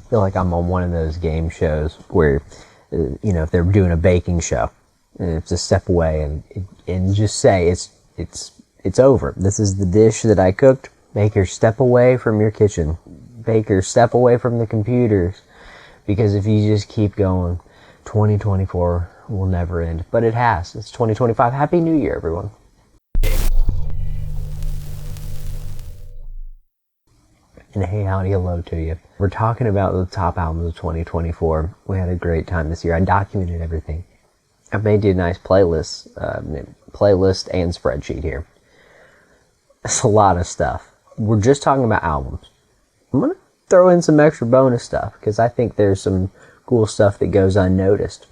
feel like I'm on one of those game shows where, if they're doing a baking show, and it's a step away and just say it's over. This is the dish that I cooked. Baker, step away from your kitchen. Baker, step away from the computers. Because if you just keep going, 2024 will never end. But it has. It's 2025. Happy New Year, everyone. And hey, howdy, hello to you. We're talking about the top albums of 2024. We had a great time this year. I documented everything. I've made you a nice playlist and spreadsheet here. It's a lot of stuff. We're just talking about albums. I'm going to throw in some extra bonus stuff because I think there's some cool stuff that goes unnoticed.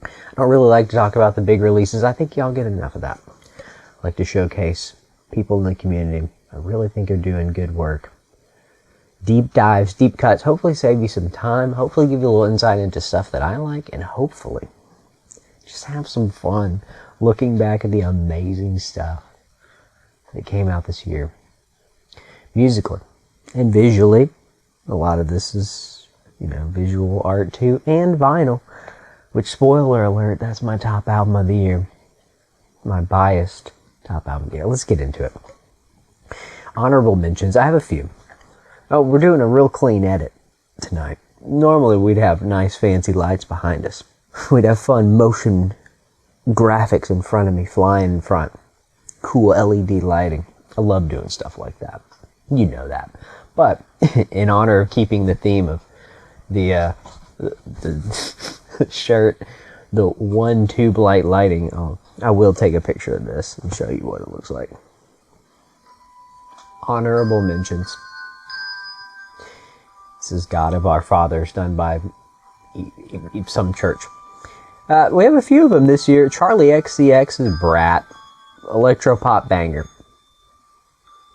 I don't really like to talk about the big releases. I think y'all get enough of that. I like to showcase people in the community. I really think are doing good work. Deep dives, deep cuts, hopefully save you some time, hopefully give you a little insight into stuff that I like, and hopefully just have some fun looking back at the amazing stuff that came out this year. Musically and visually, a lot of this is, visual art too, and vinyl, which, spoiler alert, that's my top album of the year. My biased top album of the year. Let's get into it. Honorable mentions, I have a few. Oh, we're doing a real clean edit tonight. Normally we'd have nice fancy lights behind us. We'd have fun motion graphics in front of me, flying in front. Cool LED lighting. I love doing stuff like that. You know that. But in honor of keeping the theme of the shirt, the one tube light lighting, I will take a picture of this and show you what it looks like. Honorable mentions. This is God of Our Fathers, done by some church. We have a few of them this year. Charli XCX's Brat, electropop banger.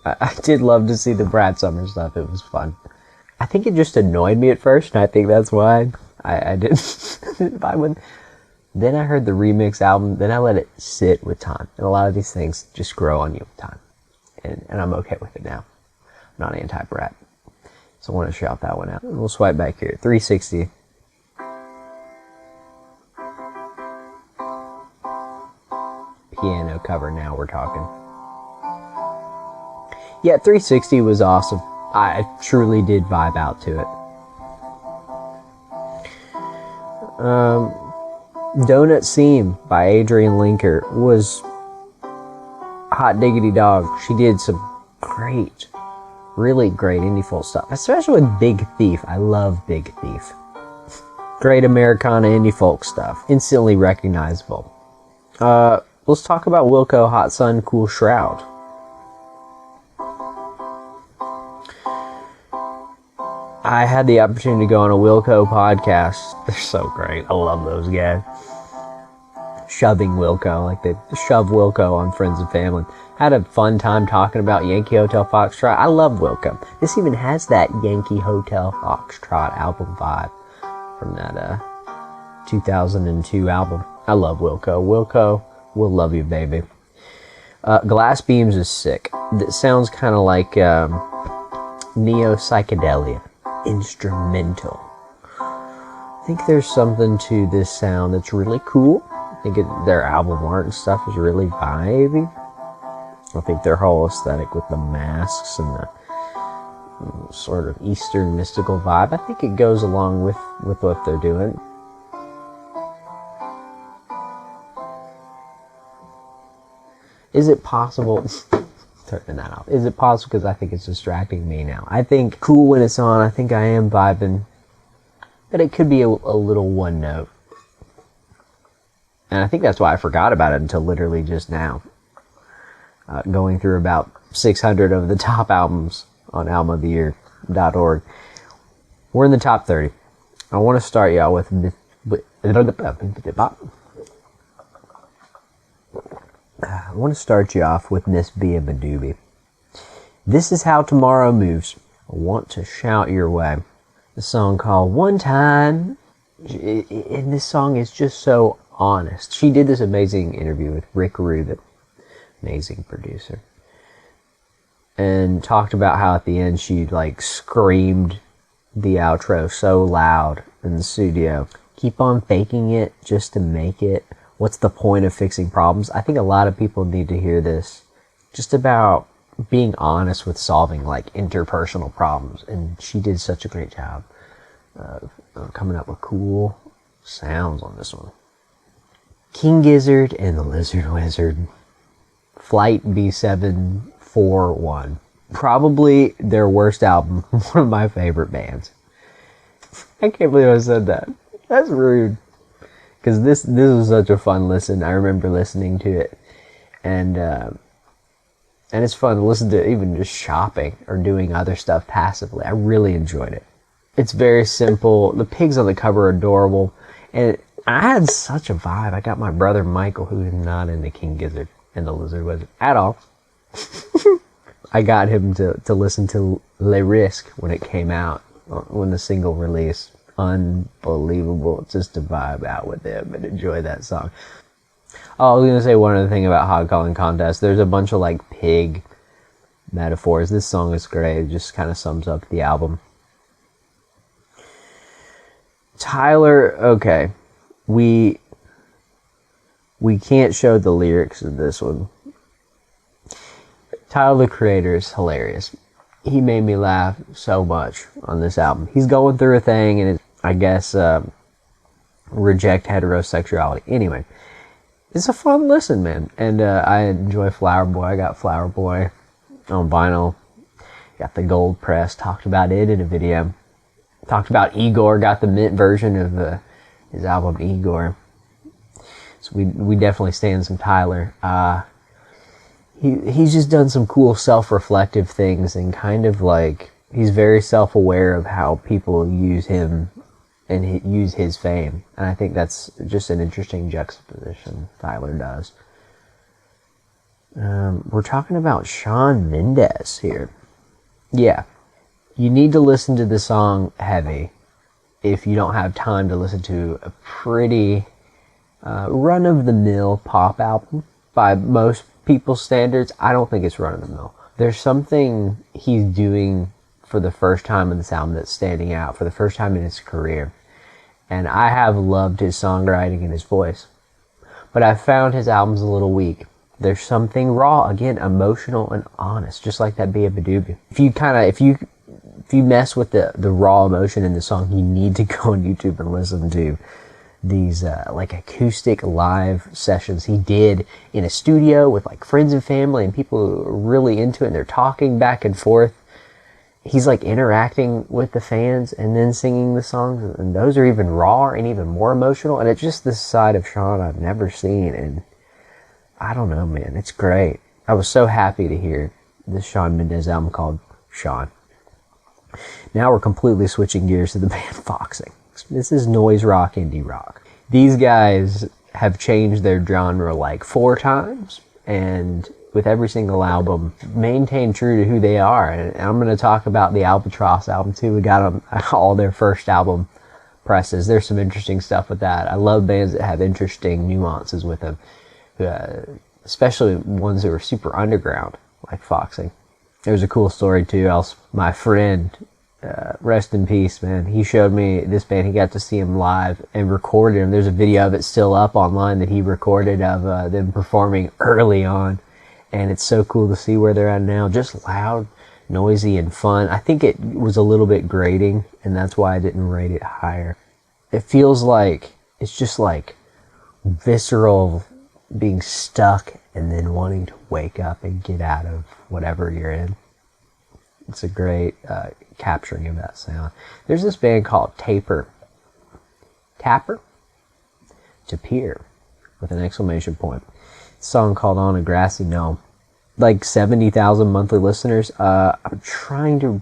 I did love to see the Brat summer stuff. It was fun. I think it just annoyed me at first, and I think that's why I didn't buy one. Then I heard the remix album. Then I let it sit with time. And a lot of these things just grow on you with time. And I'm okay with it now. I'm not anti-Brat. So I want to shout that one out. We'll swipe back here. 360. Piano cover, now we're talking. Yeah, 360 was awesome. I truly did vibe out to it. Donut Seam by Adrianne Lenker was hot diggity dog. She did some great, really great indie folk stuff, especially with Big Thief. I love Big Thief. Great Americana indie folk stuff. Instantly recognizable. Let's talk about Wilco, Hot Sun, Cool Shroud. I had the opportunity to go on a Wilco podcast. They're so great. I love those guys. Shoving Wilco, like they shove Wilco on Friends and Family. Had a fun time talking about Yankee Hotel Foxtrot. I love Wilco. This even has that Yankee Hotel Foxtrot album vibe from that 2002 album. I love Wilco. Wilco, we'll love you, baby. Glass Beams is sick. That sounds kind of like neo-psychedelia. Instrumental. I think there's something to this sound that's really cool. I think their album art and stuff is really vibey. I think their whole aesthetic with the masks and the sort of Eastern mystical vibe, I think it goes along with what they're doing. Is it possible... turning that off. Is it possible because I think it's distracting me now? I think cool when it's on. I think I am vibing. But it could be a little one note. And I think that's why I forgot about it until literally just now. Going through about 600 of the top albums on albumoftheyear.org. We're in the top 30. I want to start y'all with I want to start you off with Miss Beabadoobee. This Is How Tomorrow Moves. I want to shout your way. The song called One Time. And this song is just so honest. She did this amazing interview with Rick Rubin, amazing producer, and talked about how at the end she like screamed the outro so loud in the studio. Keep on faking it just to make it. What's the point of fixing problems? I think a lot of people need to hear this. Just about being honest with solving like interpersonal problems. And she did such a great job of coming up with cool sounds on this one. King Gizzard and the Lizard Wizard. Flight B741. Probably their worst album. One of my favorite bands. I can't believe I said that. That's rude. Because this was such a fun listen. I remember listening to it. And it's fun to listen to even just shopping or doing other stuff passively. I really enjoyed it. It's very simple. The pigs on the cover are adorable. And I had such a vibe. I got my brother Michael, who is not into King Gizzard and the Lizard Wizard at all. I got him to listen to Le Risque when it came out, when the single released. Unbelievable. Just to vibe out with him and enjoy that song. Oh, I was going to say one other thing about Hog Calling Contest. There's a bunch of like pig metaphors. This song is great. It just kind of sums up the album. Tyler, okay. We can't show the lyrics of this one. Tyler, the Creator, is hilarious. He made me laugh so much on this album. He's going through a thing, and I guess reject heterosexuality. Anyway, it's a fun listen, man. And I enjoy Flower Boy. I got Flower Boy on vinyl. Got the gold press. Talked about it in a video. Talked about Igor. Got the mint version of his album Igor. So we definitely stand some Tyler. He's just done some cool self-reflective things, and kind of like he's very self-aware of how people use him and use his fame. And I think that's just an interesting juxtaposition Tyler does. We're talking about Shawn Mendes here. Yeah, you need to listen to the song Heavy if you don't have time to listen to a pretty run-of-the-mill pop album by most people's standards. I don't think it's run-of-the-mill. There's something he's doing for the first time in this album that's standing out, for the first time in his career. And I have loved his songwriting and his voice. But I've found his albums a little weak. There's something raw, again, emotional and honest, just like that Beabadoobee. If you mess with the raw emotion in the song, you need to go on YouTube and listen to these like acoustic live sessions he did in a studio with like friends and family and people who are really into it, and they're talking back and forth. He's like interacting with the fans and then singing the songs, and those are even raw and even more emotional, and it's just this side of Shawn I've never seen, and I don't know, man, it's great. I was so happy to hear this Shawn Mendes album called Shawn. Now we're completely switching gears to the band Foxing. This is noise rock, indie rock. These guys have changed their genre like 4 times, and with every single album, maintain true to who they are. And I'm going to talk about the Albatross album too. We got them all their first album presses. There's some interesting stuff with that. I love bands that have interesting nuances with them, especially ones that are super underground, like Foxing. There's a cool story too. My friend, rest in peace, man. He showed me this band. He got to see him live and recorded him. There's a video of it still up online that he recorded of them performing early on. And it's so cool to see where they're at now. Just loud, noisy, and fun. I think it was a little bit grating, and that's why I didn't rate it higher. It feels like it's just like visceral being stuck and then wanting to wake up and get out of whatever you're in. It's a great capturing of that sound. There's this band called Tapir, with an exclamation point. Song called On a Grassy Knoll. Like 70,000 monthly listeners. I'm trying to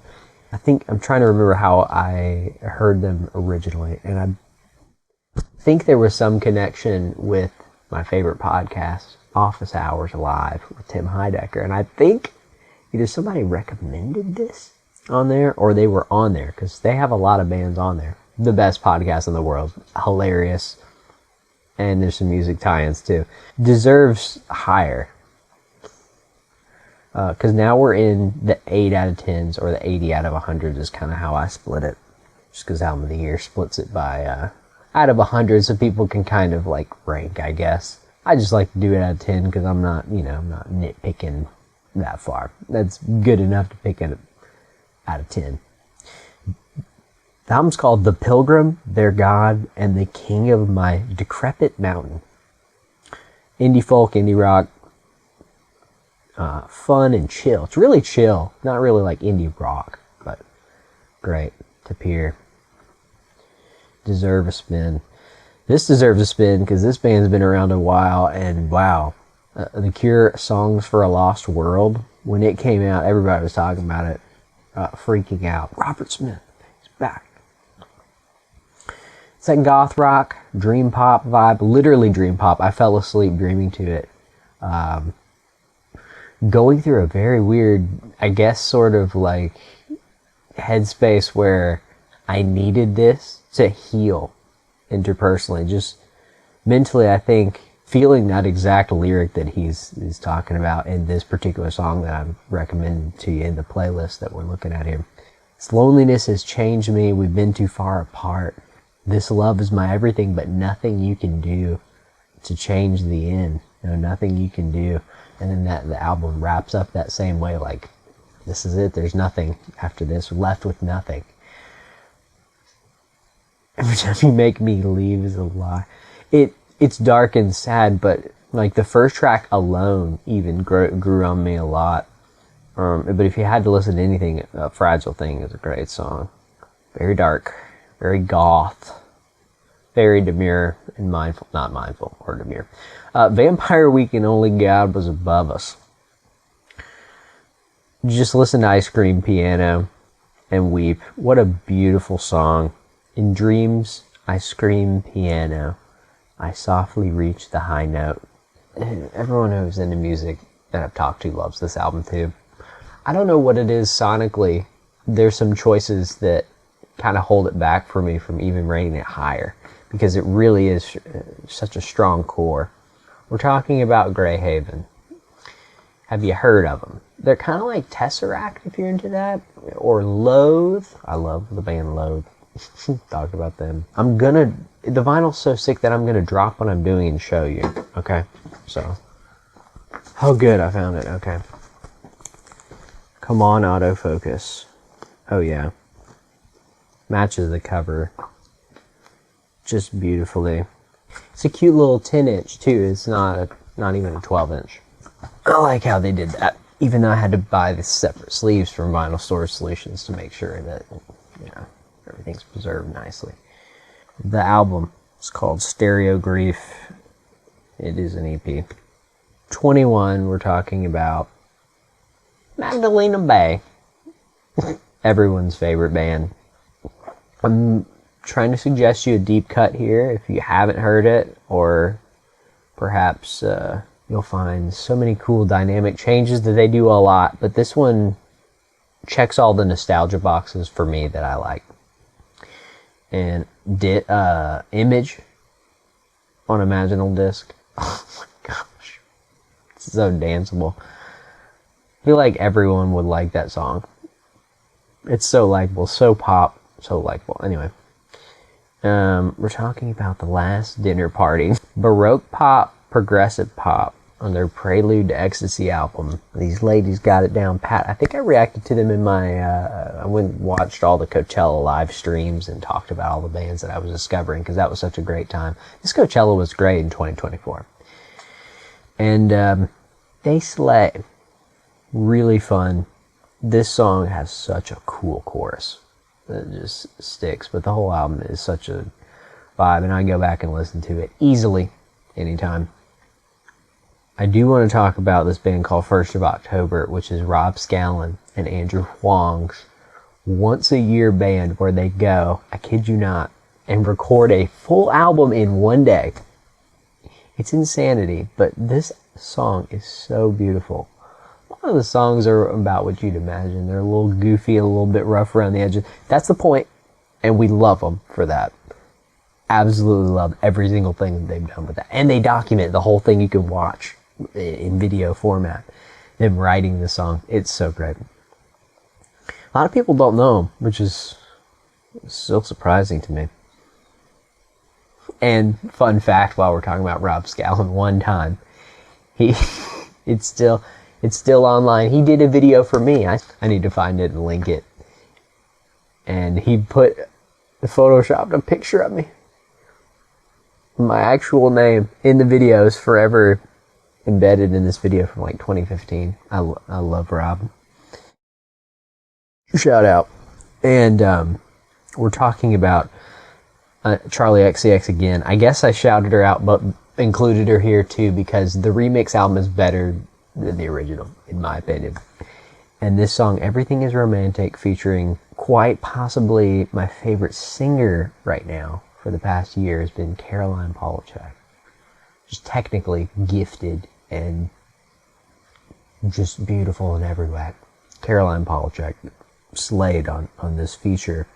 remember how I heard them originally, and I think there was some connection with my favorite podcast, Office Hours Live with Tim Heidecker, and I think either somebody recommended this on there or they were on there, because they have a lot of bands on there. The best podcast in the world. Hilarious. And there's some music tie-ins too. Deserves higher. Because now we're in the 8 out of 10s or the 80 out of 100s is kind of how I split it. just because Album of the Year splits it by, out of 100, so people can kind of, like, rank, I guess. I just like to do it out of 10, because I'm not, I'm not nitpicking that far. That's good enough to pick it out of 10. The album's called The Pilgrim, Their God, and the King of My Decrepit Mountain. Indie folk, indie rock, fun and chill. It's really chill. Not really like indie rock, but great. Tapir. Deserve a spin. This deserves a spin because this band's been around a while, and wow. The Cure, Songs for a Lost World, when it came out, everybody was talking about it, freaking out. Robert Smith, he's back. It's like goth rock, dream pop vibe, literally dream pop. I fell asleep dreaming to it. Going through a very weird, I guess, sort of like headspace where I needed this to heal interpersonally. Just mentally, I think, feeling that exact lyric that he's talking about in this particular song that I'm recommending to you in the playlist that we're looking at here. This loneliness has changed me. We've been too far apart. This love is my everything, but nothing you can do to change the end. No, nothing you can do. And then the album wraps up that same way, like, this is it. There's nothing after this. We're left with nothing. Every time you make me leave is a lie. It's dark and sad, but like the first track alone even grew on me a lot. But if you had to listen to anything, Fragile Thing is a great song. Very dark, very goth, very demure and mindful. Not mindful or demure. Vampire Week and Only God Was Above Us. Just listen to Ice Cream Piano and weep. What a beautiful song. In dreams, I scream piano. I softly reach the high note. Everyone who's into music that I've talked to loves this album too. I don't know what it is sonically. There's some choices that kind of hold it back for me from even rating it higher, because it really is such a strong core. We're talking about Greyhaven. Have you heard of them? They're kind of like Tesseract, if you're into that, or Loathe. I love the band Loathe. Talked about them. The vinyl's so sick that I'm gonna drop what I'm doing and show you. Okay, so oh good, I found it. Okay, come on, autofocus. Oh yeah, matches the cover just beautifully. It's a cute little 10-inch too. It's not even a 12-inch. I like how they did that, even though I had to buy the separate sleeves from Vinyl Storage Solutions to make sure that everything's preserved nicely. The album is called Stereo Grief. It is an EP. 21, we're talking about Magdelena Bay. Everyone's favorite band. I'm trying to suggest you a deep cut here if you haven't heard it, or perhaps you'll find so many cool dynamic changes that they do a lot, but this one checks all the nostalgia boxes for me that I like. And Image on Imaginal disc. Oh my gosh. It's so danceable. I feel like everyone would like that song. It's so likable, so pop, so likable. Anyway. We're talking about The Last Dinner Party. Baroque pop, progressive pop on their Prelude to Ecstacy album. These ladies got it down pat. I think I reacted to them in my, I went and watched all the Coachella live streams and talked about all the bands that I was discovering, because that was such a great time. This Coachella was great in 2024. And they slay. Really fun. This song has such a cool chorus. It just sticks. But the whole album is such a vibe, and I go back and listen to it easily anytime. I do want to talk about this band called 1st of October, which is Rob Scallon and Andrew Huang's once-a-year band where they go, I kid you not, and record a full album in one day. It's insanity, but this song is so beautiful. A lot of the songs are about what you'd imagine. They're a little goofy, a little bit rough around the edges. That's the point, and we love them for that. Absolutely love every single thing that they've done with that. And they document the whole thing. You can watch in video format, them writing the song. It's so great. A lot of people don't know them, which is It's still surprising to me. And fun fact, while we're talking about Rob Scallon, one time, it's still online. He did a video for me. I need to find it and link it. And he photoshopped a picture of me. My actual name in the video is forever embedded in this video from like 2015. I love Rob. Shout out. And we're talking about Charli XCX again. I guess I shouted her out, but included her here too because the remix album is better than the original, in my opinion. And this song, Everything is Romantic, featuring quite possibly my favorite singer right now for the past year, has been Caroline Polachek. Just technically gifted and just beautiful in every way. Caroline Polachek slayed on this feature.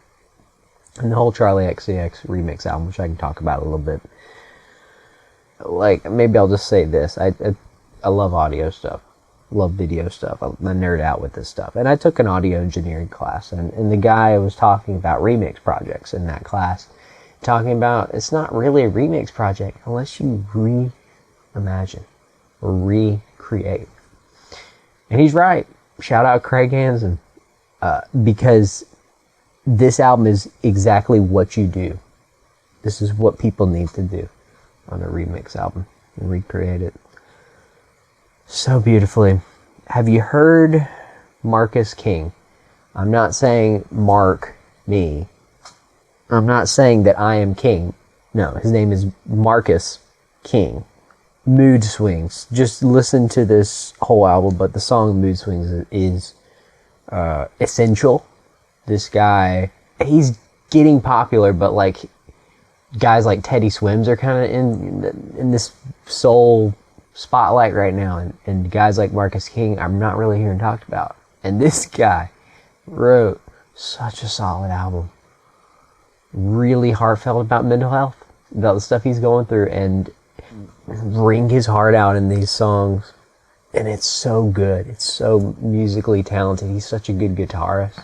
And the whole Charli XCX remix album, which I can talk about a little bit. Like, maybe I'll just say this. I love audio stuff. Love video stuff. I nerd out with this stuff. And I took an audio engineering class. And the guy was talking about remix projects in that class. Talking about it's not really a remix project unless you reimagine or recreate. And he's right. Shout out Craig Hansen. Because this album is exactly what you do. This is what people need to do on a remix album and recreate it so beautifully. Have you heard Marcus King? I'm not saying Mark me. I'm not saying that I am King. No, his name is Marcus King. Mood Swings. Just listen to this whole album, but the song Mood Swings is essential. This guy, he's getting popular, but like guys like Teddy Swims are kind of in this soul spotlight right now, and guys like Marcus King I'm not really hearing talked about. And this guy wrote such a solid album, really heartfelt about mental health, about the stuff he's going through, and wring his heart out in these songs. And it's so good. It's so musically talented. He's such a good guitarist.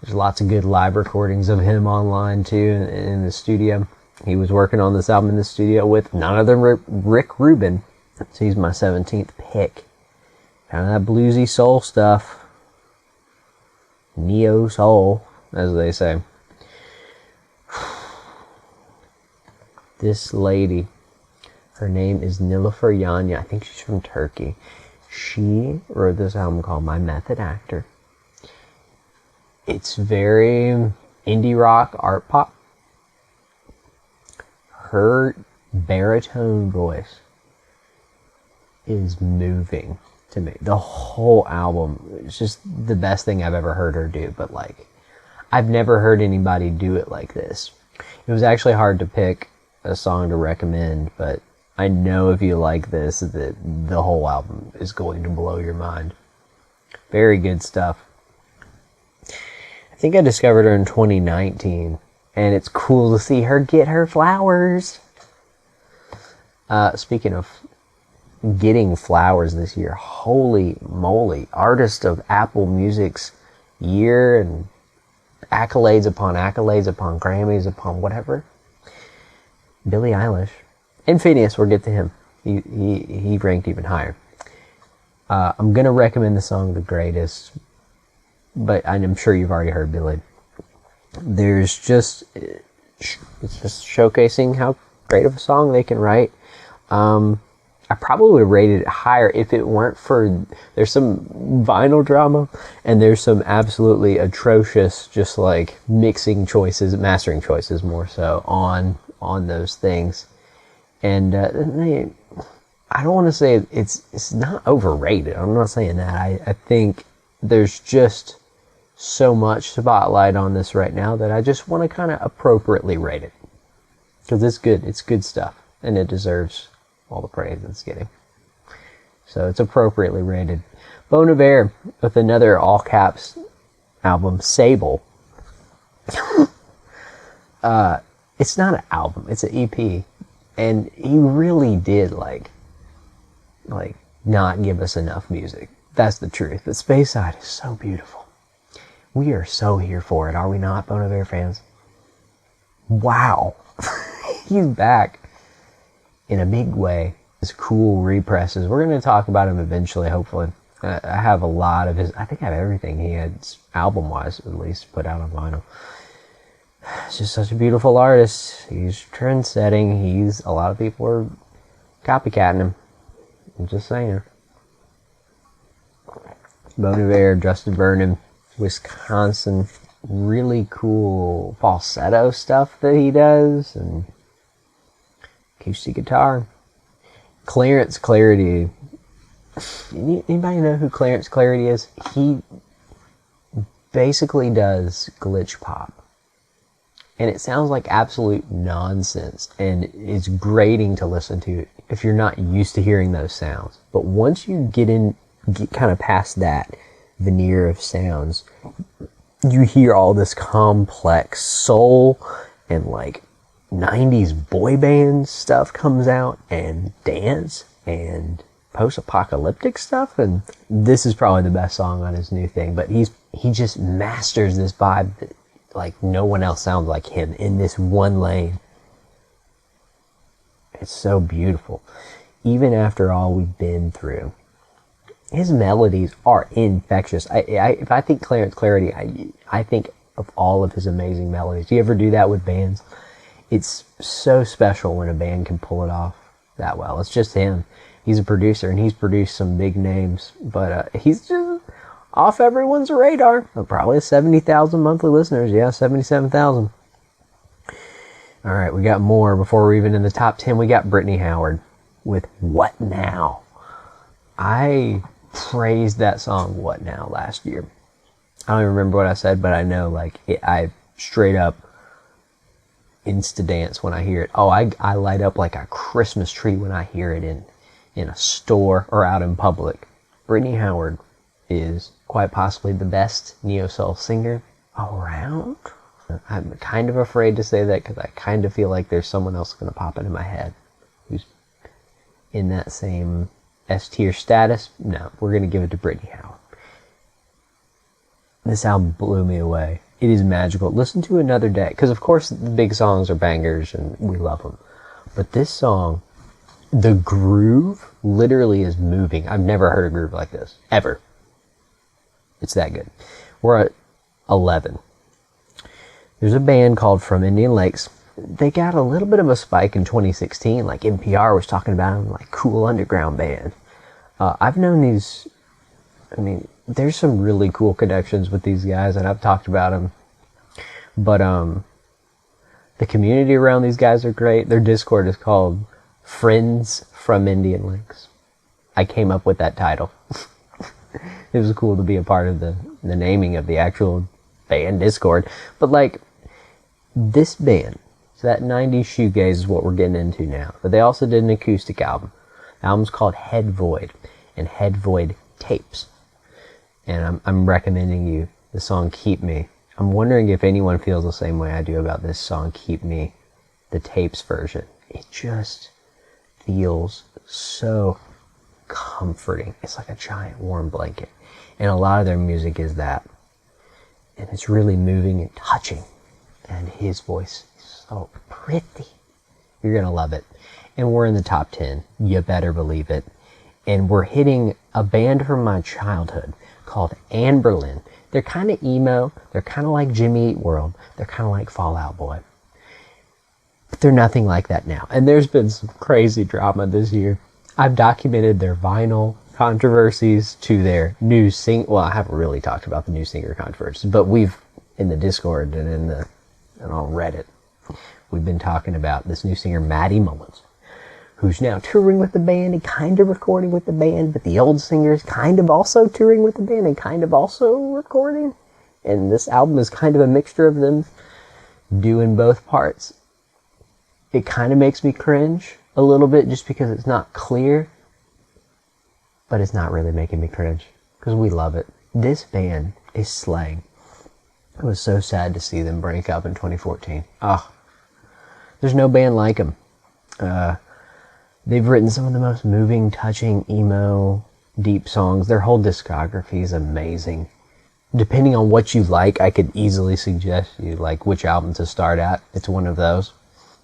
There's lots of good live recordings of him online too in the studio. He was working on this album in the studio with none other than Rick Rubin. So he's my 17th pick. Kind of that bluesy soul stuff. Neo soul, as they say. This lady, her name is Nilufer Yanya. I think she's from Turkey. She wrote this album called My Method Actor. It's very indie rock, art pop. Her baritone voice is moving to me. The whole album is just the best thing I've ever heard her do, but like, I've never heard anybody do it like this. It was actually hard to pick a song to recommend, but I know if you like this, that the whole album is going to blow your mind. Very good stuff. I think I discovered her in 2019, and it's cool to see her get her flowers. Speaking of getting flowers this year, holy moly, Artist of Apple Music's year, and accolades upon Grammys upon whatever. Billie Eilish. And Phineas, we'll get to him. He ranked even higher. I'm going to recommend the song The Greatest, but I'm sure you've already heard Billie. It's just showcasing how great of a song they can write. I probably would have rated it higher if it weren't for, there's some vinyl drama, and there's some absolutely atrocious, just like mixing choices, mastering choices more so on those things. And I don't want to say it's not overrated. I'm not saying that. I think there's just so much spotlight on this right now that I just want to kind of appropriately rate it. Because it's good. It's good stuff. And it deserves all the praise it's getting. So it's appropriately rated. Bon Iver with another all caps album, SABLE. It's not an album. It's an EP. And he really did like not give us enough music. That's the truth. But Space Side is so beautiful. We are so here for it, are we not, Bon Iver fans? wow. He's back in a big way. His cool represses. We're going to talk about him eventually, hopefully. I have a lot of his, I think I have everything he had, album-wise at least, put out on vinyl. He's just such a beautiful artist. He's trend-setting. A lot of people are copycatting him. I'm just saying. Bon Iver, Justin Vernon, Wisconsin. Really cool falsetto stuff that he does, and acoustic guitar. Clarence Clarity. Anybody know who Clarence Clarity is? He basically does glitch pop. And it sounds like absolute nonsense, and it's grating to listen to if you're not used to hearing those sounds. But once you get kind of past that veneer of sounds, you hear all this complex soul and like 90s boy band stuff comes out, and dance and post-apocalyptic stuff, and this is probably the best song on his new thing. But he just masters this vibe that like no one else sounds like him in this one lane. It's so beautiful. Even after all we've been through, his melodies are infectious. If I think Clarence Clarity, I think of all of his amazing melodies. Do you ever do that with bands? It's so special when a band can pull it off that well. It's just him. He's a producer, and he's produced some big names, but he's just off everyone's radar. Probably 70,000 monthly listeners. Yeah, 77,000. All right, we got more. Before we're even in the top 10, we got Brittany Howard with What Now? I praised that song What Now last year. I don't even remember what I said, but I know like I straight up insta dance when I hear it. Oh, I light up like a Christmas tree when I hear it in a store or out in public. Brittany Howard is quite possibly the best neo-soul singer around. I'm kind of afraid to say that because I kind of feel like there's someone else going to pop into my head who's in that same S-tier status. No, we're going to give it to Brittany Howard. This album blew me away. It is magical. Listen to Another Day, because of course the big songs are bangers and we love them. But this song, the groove literally is moving. I've never heard a groove like this, ever. It's that good. We're at 11. There's a band called From Indian Lakes. They got a little bit of a spike in 2016. Like NPR was talking about them, like cool underground band. I've known these. I mean, there's some really cool connections with these guys, and I've talked about them. But the community around these guys are great. Their Discord is called Friends from Indian Lakes. I came up with that title. It was cool to be a part of the naming of the actual band Discord. But like this band, so that 90s shoegaze is what we're getting into now. But they also did an acoustic album. The album's called Head Void and Head Void Tapes. And I'm recommending you the song Keep Me. I'm wondering if anyone feels the same way I do about this song Keep Me, the tapes version. It just feels so comforting. It's like a giant warm blanket. And a lot of their music is that. And it's really moving and touching. And his voice is so pretty. You're going to love it. And we're in the top 10. You better believe it. And we're hitting a band from my childhood called Anberlin. They're kind of emo. They're kind of like Jimmy Eat World. They're kind of like Fall Out Boy. But they're nothing like that now. And there's been some crazy drama this year. I've documented their vinyl controversies to their new well, I haven't really talked about the new singer controversy, but we've, in the Discord and on Reddit, we've been talking about this new singer, Maddie Mullins, who's now touring with the band and kind of recording with the band, but the old singer is kind of also touring with the band and kind of also recording. And this album is kind of a mixture of them doing both parts. It kind of makes me cringe a little bit just because it's not clear, but it's not really making me cringe because we love it. This band is slaying. It was so sad to see them break up in 2014. Oh, there's no band like them. They've written some of the most moving, touching, emo, deep songs. Their whole discography is amazing. depending on what you like, I could easily suggest you like which album to start at. It's one of those.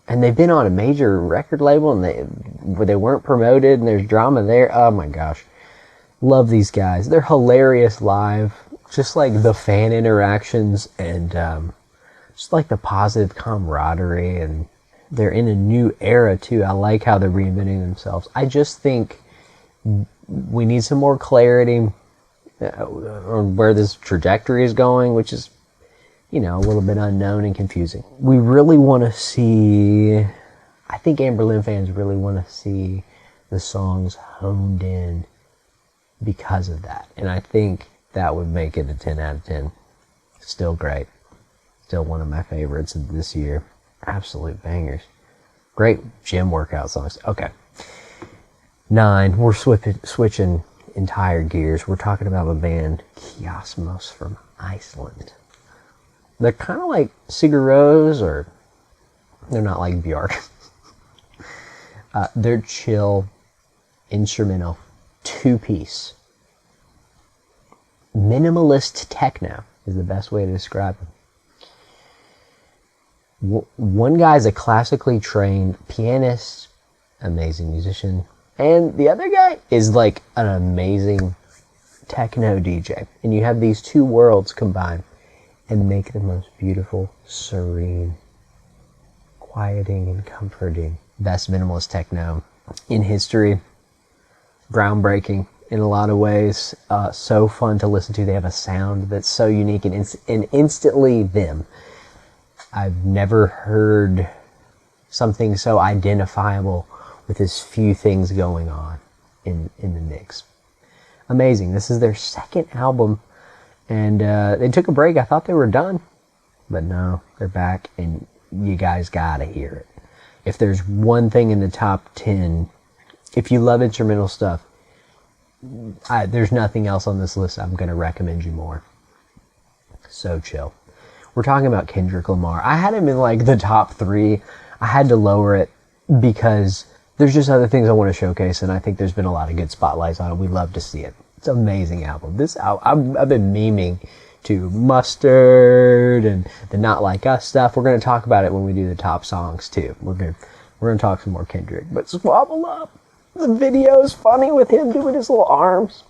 And they've been on a major record label where they weren't promoted and there's drama there. Oh my gosh. Love these guys. They're hilarious live. Just like the fan interactions and just like the positive camaraderie, and they're in a new era too. I like how they're reinventing themselves. I just think we need some more clarity on where this trajectory is going, which is, you know, a little bit unknown and confusing. We really want to see, I think Amberlynn fans really want to see the songs honed in because of that. And I think that would make it a 10 out of 10. Still great. Still one of my favorites of this year. Absolute bangers. Great gym workout songs. Okay. 9. We're switching entire gears. We're talking about a band, Kiasmos from Iceland. They're kind of like Sigur Rós, or they're not like Björk. They're chill, instrumental, 2-piece. Minimalist techno is the best way to describe them. One guy's a classically trained pianist, amazing musician, and the other guy is like an amazing techno DJ. And you have these two worlds combined and make the most beautiful, serene, quieting, and comforting best minimalist techno in history. Groundbreaking in a lot of ways. So fun to listen to. They have a sound that's so unique and instantly them. I've never heard something so identifiable with as few things going on in the mix. Amazing. This is their second album, and they took a break. I thought they were done, but no, they're back, and you guys gotta hear it. If there's one thing in the top 10, if you love instrumental stuff, there's nothing else on this list I'm gonna recommend you more. So chill. We're talking about Kendrick Lamar. I had him in like the top 3. I had to lower it because there's just other things I want to showcase, and I think there's been a lot of good spotlights on it. We love to see it. It's an amazing album. This album, I've been memeing to Mustard and the Not Like Us stuff. We're going to talk about it when we do the top songs too. We're going to talk some more Kendrick. But Swabble Up, the video is funny with him doing his little arms.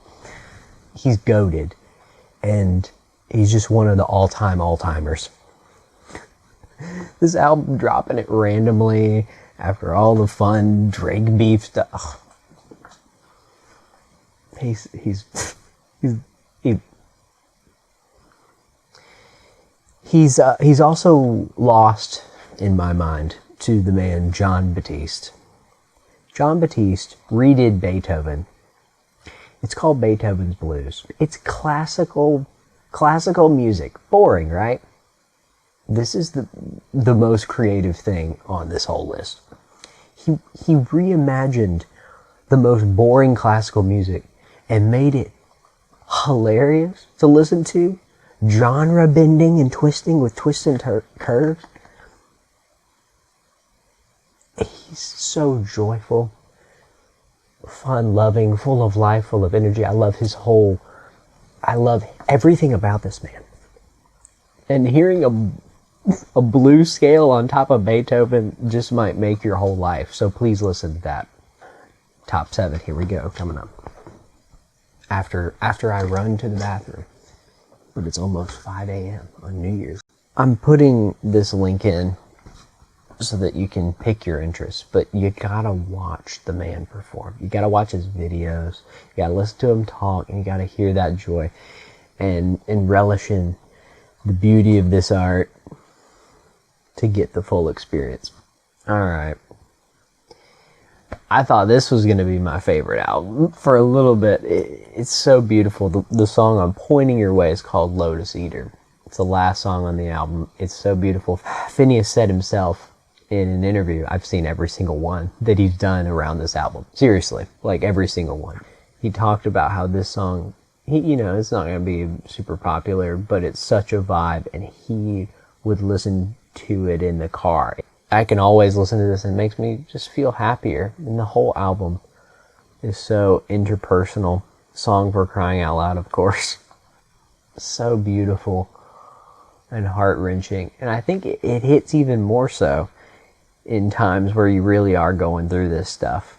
He's goated, and he's just one of the all-timers. This album dropping it randomly after all the fun Drake beef stuff. He's also lost in my mind to the man Jon Batiste. Jon Batiste redid Beethoven. It's called Beethoven's Blues. It's classical music. Boring, right? This is the most creative thing on this whole list. He reimagined the most boring classical music and made it hilarious to listen to, genre bending and twisting with twists and curves. He's so joyful, fun, loving, full of life, full of energy. I love everything about this man. And hearing a blues scale on top of Beethoven just might make your whole life. So please listen to that. Top 7, here we go, coming up. After I run to the bathroom. But it's almost 5 a.m. on New Year's. I'm putting this link in so that you can pick your interest, but you gotta watch the man perform. You gotta watch his videos. You gotta listen to him talk, and you gotta hear that joy and relish in the beauty of this art to get the full experience. Alright. I thought this was going to be my favorite album for a little bit. It's so beautiful. The song I'm pointing your way is called Lotus Eater. It's the last song on the album. It's so beautiful. Phineas said himself in an interview, I've seen every single one that he's done around this album. Seriously, like every single one. He talked about how this song, it's not going to be super popular, but it's such a vibe, and he would listen to it in the car. I can always listen to this and it makes me just feel happier. And the whole album is so interpersonal. Song for Crying Out Loud, of course. so beautiful and heart-wrenching. And I think it hits even more so in times where you really are going through this stuff.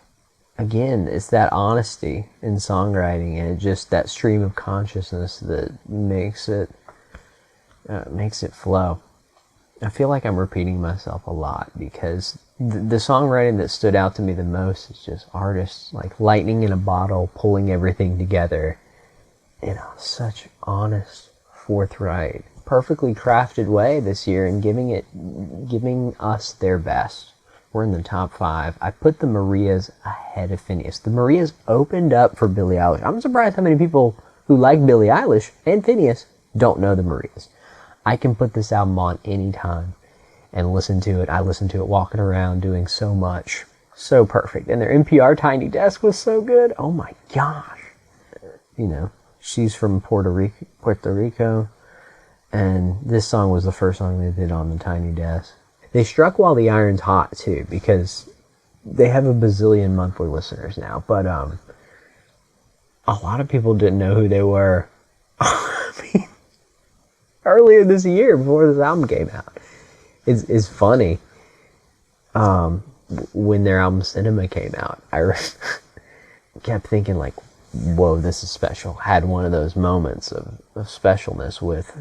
Again, it's that honesty in songwriting, and just that stream of consciousness that makes it flow. I feel like I'm repeating myself a lot, because the songwriting that stood out to me the most is just artists like lightning in a bottle, pulling everything together in such honest, forthright, perfectly crafted way this year, and giving us their best. We're in the top 5. I put the Marias ahead of Phineas. The Marias opened up for Billie Eilish. I'm surprised how many people who like Billie Eilish and Phineas don't know the Marias. I can put this album on anytime and listen to it. I listen to it walking around, doing so much. So perfect. And their NPR Tiny Desk was so good. Oh my gosh. You know, she's from Puerto Rico. And this song was the first song they did on the Tiny Desk. They struck while the iron's hot, too, because they have a bazillion monthly listeners now. But a lot of people didn't know who they were. I mean, earlier this year, before this album came out. It's funny. When their album Cinema came out, I kept thinking, like, whoa, this is special. Had one of those moments of specialness with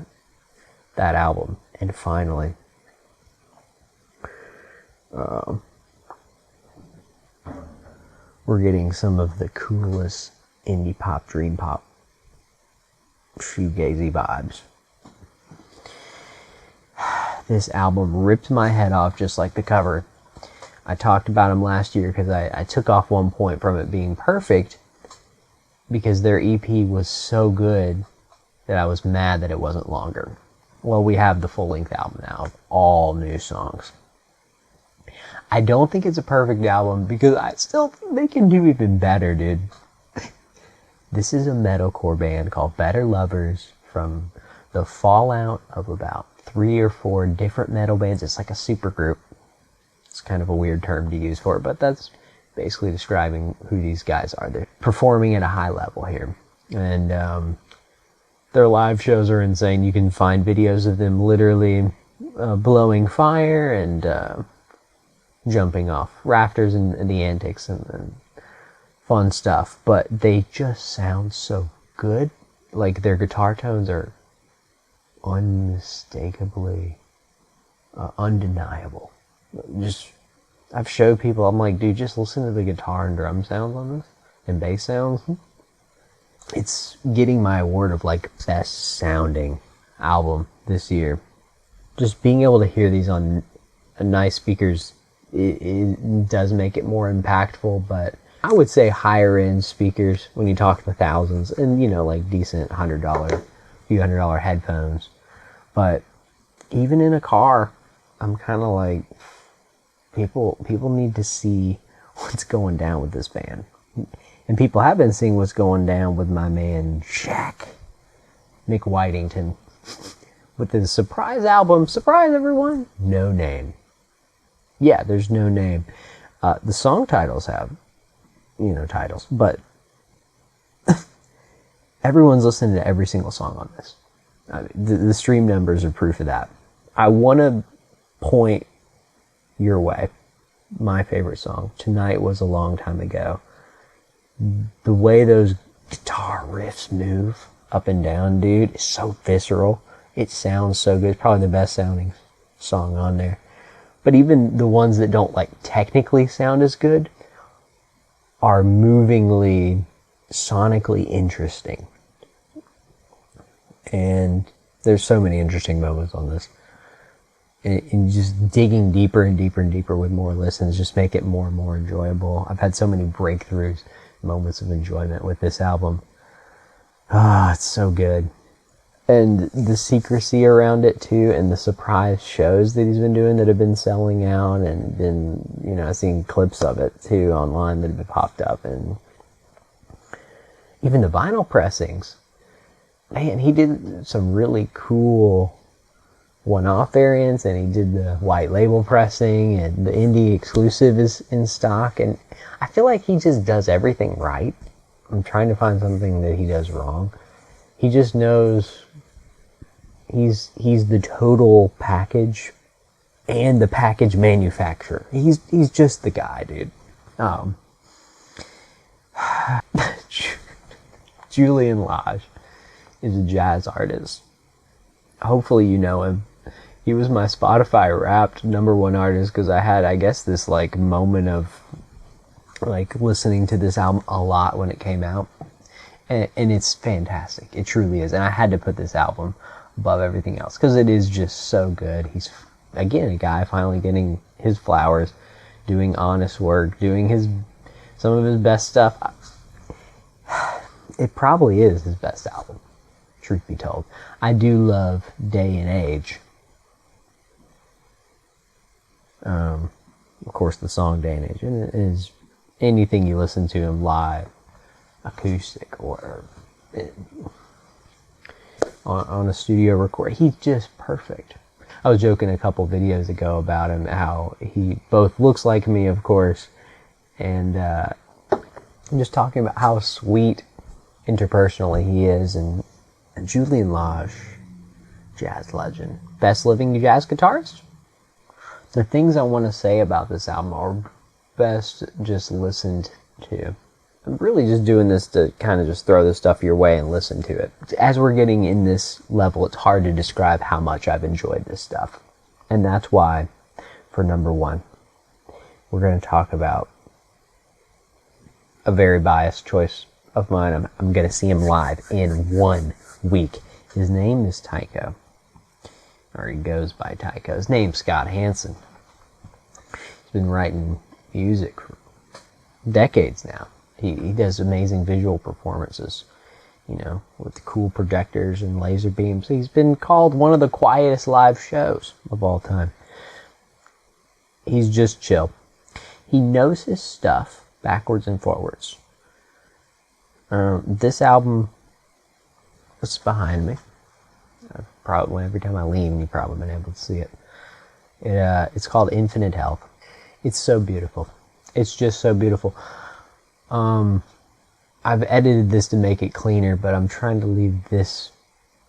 that album. And finally, we're getting some of the coolest indie pop, dream pop, shoegazy vibes. This album ripped my head off just like the cover. I talked about them last year because I took off one point from it being perfect, because their EP was so good that I was mad that it wasn't longer. Well, we have the full-length album now of all new songs. I don't think it's a perfect album, because I still think they can do even better, dude. This is a metalcore band called Better Lovers, from the fallout of about 3 or 4 different metal bands. It's like a super group. It's kind of a weird term to use for it, but that's basically describing who these guys are. They're performing at a high level here. And their live shows are insane. You can find videos of them literally blowing fire and jumping off rafters and the antics and fun stuff. But they just sound so good. Like, their guitar tones are unmistakably undeniable. I've showed people, I'm like, dude, just listen to the guitar and drum sounds on this, and bass sounds. It's getting my award of, like, best sounding album this year. Just being able to hear these on nice speakers, it does make it more impactful, but I would say higher end speakers when you talk the thousands, and, you know, like decent few $100 headphones. But even in a car, I'm kind of like, people need to see what's going down with this band. And people have been seeing what's going down with my man Jack McWhitington with his surprise album. Surprise, everyone! No Name. Yeah, there's no name. The song titles have, you know, titles, but everyone's listening to every single song on this. I mean, the stream numbers are proof of that. I want to point your way. My favorite song, Tonight Was a Long Time Ago. The way those guitar riffs move up and down, dude, is so visceral. It sounds so good. It's probably the best sounding song on there. But even the ones that don't, like, technically sound as good are movingly, sonically interesting. And there's so many interesting moments on this. And just digging deeper and deeper and deeper with more listens just make it more and more enjoyable. I've had so many breakthroughs, moments of enjoyment with this album. It's so good. And the secrecy around it too, and the surprise shows that he's been doing that have been selling out, and been, you know, I've seen clips of it too online that have been popped up, and even the vinyl pressings. Man, he did some really cool one-off variants, and he did the white label pressing, and the indie exclusive is in stock, and I feel like he just does everything right. I'm trying to find something that he does wrong. He just knows He's the total package and the package manufacturer. He's just the guy, dude. Julian Lage is a jazz artist. Hopefully you know him. He was my Spotify Wrapped #1 artist because I had, I guess, this like moment of like listening to this album a lot when it came out, and it's fantastic. It truly is, and I had to put this album above everything else because it is just so good. He's, again, a guy finally getting his flowers, doing honest work, doing some of his best stuff. It probably is his best album, truth be told. I do love Day and Age. Of course, the song Day and Age, and it is anything you listen to him live, acoustic, or on a studio record, he's just perfect. I was joking a couple videos ago about him, how he both looks like me, of course, and I'm just talking about how sweet interpersonally he is, and Julian Lage, jazz legend, best living jazz guitarist. The things I want to say about this album are best just listened to. I'm really just doing this to kind of just throw this stuff your way and listen to it. As we're getting in this level, it's hard to describe how much I've enjoyed this stuff. And that's why, for #1, we're going to talk about a very biased choice of mine. I'm going to see him live in 1 week. His name is Tycho. Or he goes by Tycho. His name's Scott Hansen. He's been writing music for decades now. He does amazing visual performances, you know, with cool projectors and laser beams. He's been called one of the quietest live shows of all time. He's just chill. He knows his stuff backwards and forwards. This album is behind me. Probably every time I lean, you've probably been able to see it. It's called Infinite Health. It's so beautiful. It's just so beautiful. I've edited this to make it cleaner, but I'm trying to leave this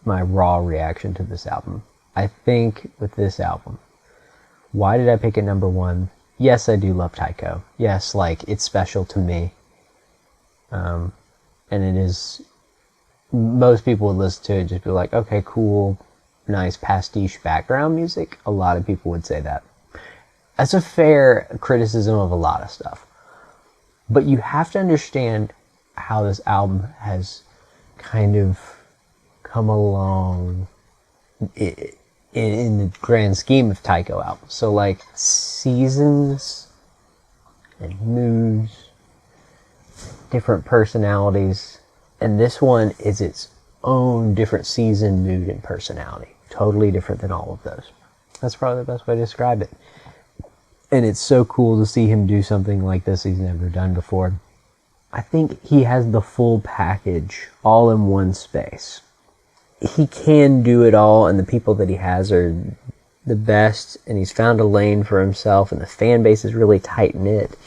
my raw reaction to this album. I think with this album, why did I pick it #1? Yes, I do love Tycho. Yes, like, it's special to me. And it is, most people would listen to it just be like, okay, cool, nice pastiche background music. A lot of people would say that. That's a fair criticism of a lot of stuff. But you have to understand how this album has kind of come along in the grand scheme of Tycho albums. So, like, seasons and moods, different personalities, and this one is its own different season, mood, and personality. Totally different than all of those. That's probably the best way to describe it. And it's so cool to see him do something like this he's never done before. I think he has the full package all in one space. He can do it all, and the people that he has are the best, and he's found a lane for himself, and the fan base is really tight-knit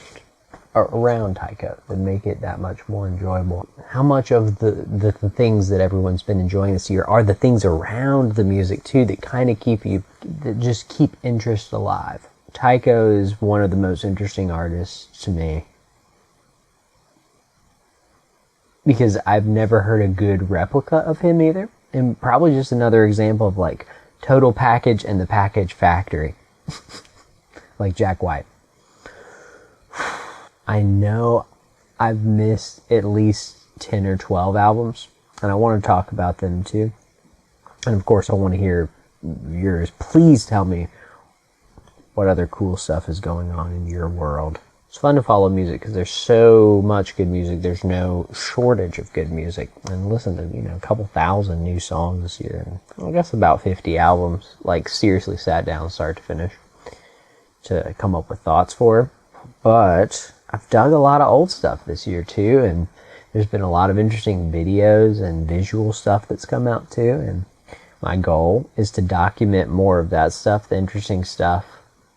around Tycho that make it that much more enjoyable. How much of the things that everyone's been enjoying this year are the things around the music, too, that kind of that just keep interest alive. Tycho is one of the most interesting artists to me because I've never heard a good replica of him either, and probably just another example of like total package and the package factory. Like Jack White. I know I've missed at least 10 or 12 albums, and I want to talk about them too. And of course I want to hear yours. Please tell me what other cool stuff is going on in your world. It's fun to follow music because there's so much good music. There's no shortage of good music. And listen to, a couple thousand new songs this year. And I guess about 50 albums, like seriously sat down start to finish to come up with thoughts for. But I've dug a lot of old stuff this year too. And there's been a lot of interesting videos and visual stuff that's come out too. And my goal is to document more of that stuff, the interesting stuff.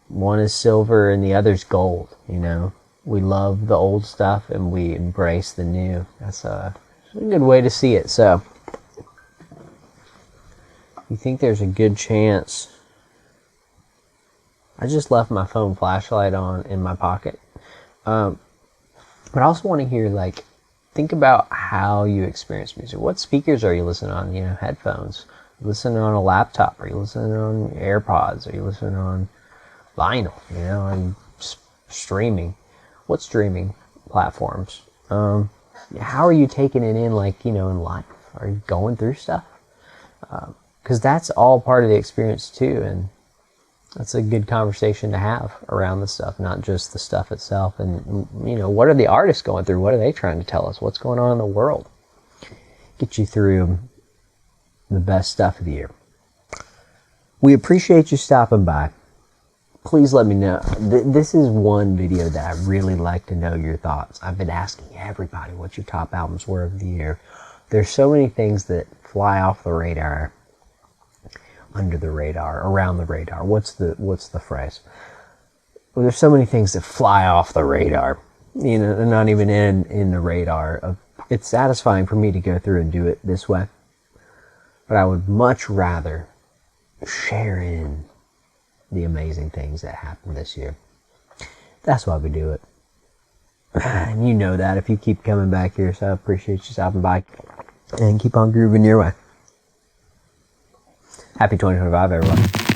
One is silver and the other's gold, We love the old stuff and we embrace the new. That's a good way to see it. So, you think there's a good chance... I just left my phone flashlight on in my pocket. But I also want to hear, like, think about how you experience music. What speakers are you listening on? You know, headphones. Are you listening on a laptop? Are you listening on AirPods? Are you listening on vinyl? You know, are you streaming? What streaming platforms? How are you taking it in, like, you know, in life? Are you going through stuff? Because that's all part of the experience too, and that's a good conversation to have around the stuff, not just the stuff itself. And, you know, what are the artists going through? What are they trying to tell us? What's going on in the world? Get you through the best stuff of the year. We appreciate you stopping by. Please let me know. This is one video that I really like to know your thoughts. I've been asking everybody what your top albums were of the year. There's so many things that fly off the radar, under the radar, around the radar. What's the phrase? Well, there's so many things that fly off the radar. You know, they're not even in the radar. It's satisfying for me to go through and do it this way. But I would much rather share in the amazing things that happened this year. That's why we do it. And you know that if you keep coming back here, so I appreciate you stopping by. And keep on grooving your way. Happy 2025, everyone.